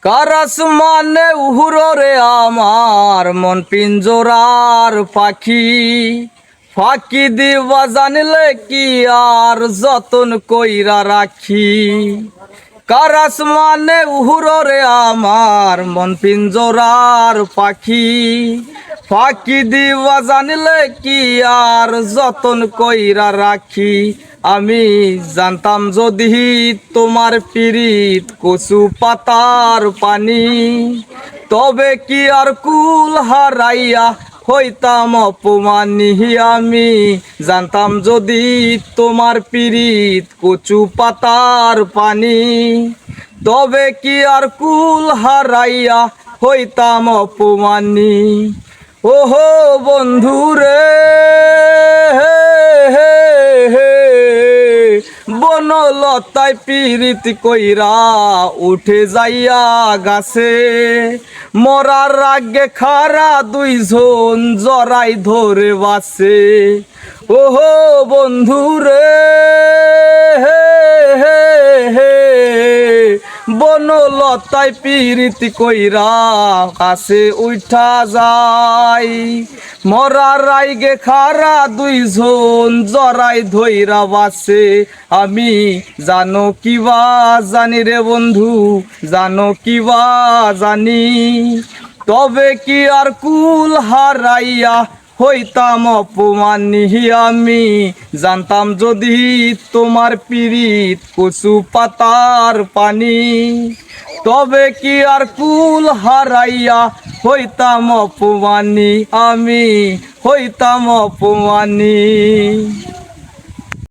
Karras মানে উহুরে আমার মন পিঞ্জরার পাখি, ফাঁকি দিবা জানিলে কি আর যতন কইরা রাখি। কারাস মানে উহুরে আমার মন পিঞ্জরার পাখি, ফাঁকি দিবা জানিলে কি আর যতন কইরা রাখি। আমি জানতাম যদি তোমার পিরিত কচু পাতার পানি, তবে কি আর কুল হারাইয়া হইতাম অপমানী। আমি জানতাম যদি তোমার পিরিত কচু পাতার পানি, তবে কি আর কুল হারাইয়া হইতাম অপমানী। ওহো বন্ধুরে বনলতায় পিরিত কইরা উঠে যাইয়া গাছে, মরার আগে খারা দুইজন জরাই ধরে বাসে। ওহো বন্ধুরে বনলতায় পিরিতি কইরা কাছে উঠা যায়, মরার আইগে খারা দুইজন জরাই ধইরা বাসে। আমি জানো কিবা জানি রে বন্ধু, জানো কিবা জানি, তবে কি আর কুল হারাইয়া হইতাম অপমানী। আমি জানতাম যদি তোমার পিরিত কচু পাতার পানি, তবে কি আর কুল হারাইয়া হইতাম অপমানী। আমি হইতাম অপমানী।